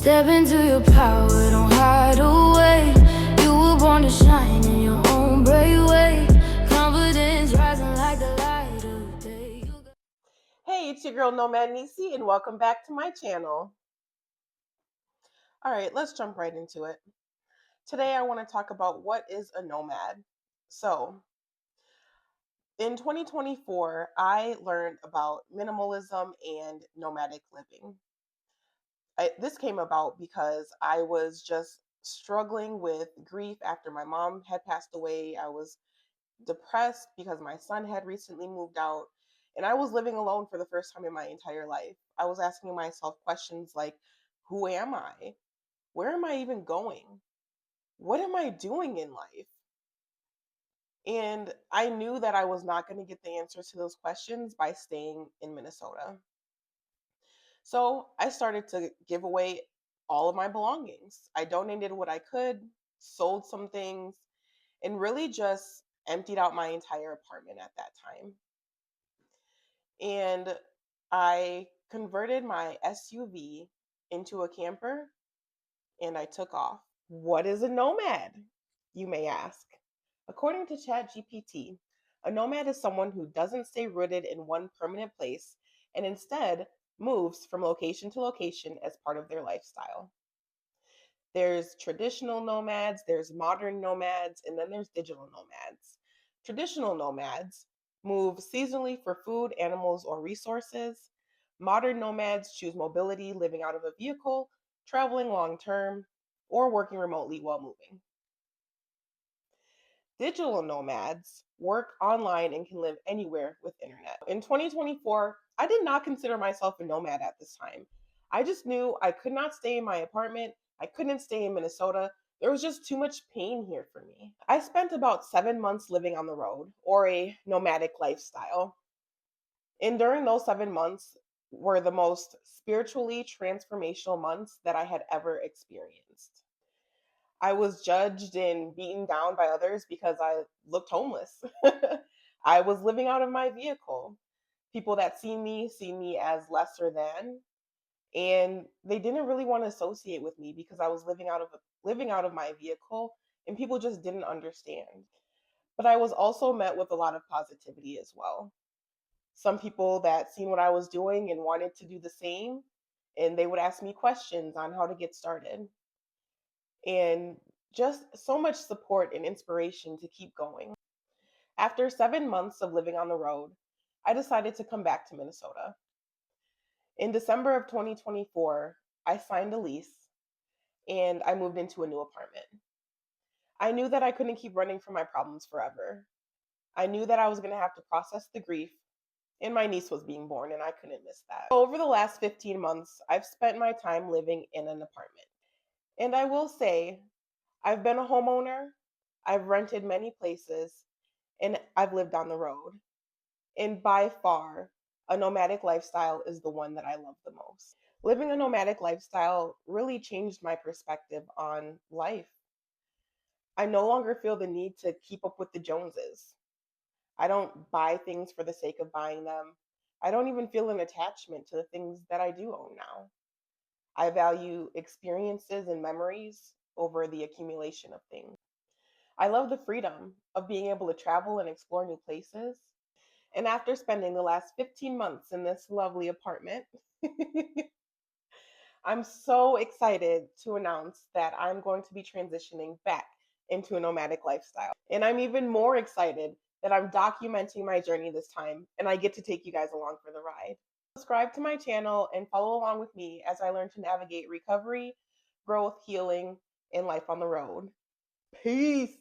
Step into your power, don't hide away. You were born to shine in your own brave way. Confidence rising like the light of day. Hey, it's your girl Nomad Nisi, and welcome back to my channel. All right, let's jump right into it. Today, I want to talk about what is a nomad. So, in 2024, I learned about minimalism and nomadic living. This came about because I was just struggling with grief after my mom had passed away. I was depressed because my son had recently moved out, and I was living alone for the first time in my entire life. I was asking myself questions like, who am I? Where am I even going? What am I doing in life? And I knew that I was not going to get the answers to those questions by staying in Minnesota. So I started to give away all of my belongings. I donated what I could, sold some things, and really just emptied out my entire apartment at that time. And I converted my SUV into a camper and I took off. What is a nomad, you may ask? According to ChatGPT, a nomad is someone who doesn't stay rooted in one permanent place and instead moves from location to location as part of their lifestyle. There's traditional nomads, there's modern nomads, and then there's digital nomads. Traditional nomads move seasonally for food, animals, or resources. Modern nomads choose mobility, living out of a vehicle, traveling long term, or working remotely while moving. Digital nomads work online and can live anywhere with internet. In 2024, I did not consider myself a nomad at this time. I just knew I could not stay in my apartment. I couldn't stay in Minnesota. There was just too much pain here for me. I spent about 7 months living on the road, or a nomadic lifestyle. And during those 7 months were the most spiritually transformational months that I had ever experienced. I was judged and beaten down by others because I looked homeless. I was living out of my vehicle. People that see me as lesser than, and they didn't really want to associate with me because I was living out of my vehicle, and people just didn't understand. But I was also met with a lot of positivity as well. Some people that seen what I was doing and wanted to do the same, and they would ask me questions on how to get started. And just so much support and inspiration to keep going. After 7 months of living on the road, I decided to come back to Minnesota. In December of 2024, I signed a lease and I moved into a new apartment. I knew that I couldn't keep running from my problems forever. I knew that I was going to have to process the grief, and my niece was being born, and I couldn't miss that. Over the last 15 months, I've spent my time living in an apartment. And I will say, I've been a homeowner, I've rented many places, and I've lived on the road. And by far, a nomadic lifestyle is the one that I love the most. Living a nomadic lifestyle really changed my perspective on life. I no longer feel the need to keep up with the Joneses. I don't buy things for the sake of buying them. I don't even feel an attachment to the things that I do own now. I value experiences and memories over the accumulation of things. I love the freedom of being able to travel and explore new places. And after spending the last 15 months in this lovely apartment, I'm so excited to announce that I'm going to be transitioning back into a nomadic lifestyle. And I'm even more excited that I'm documenting my journey this time and I get to take you guys along for the ride. Subscribe to my channel and follow along with me as I learn to navigate recovery, growth, healing, and life on the road. Peace.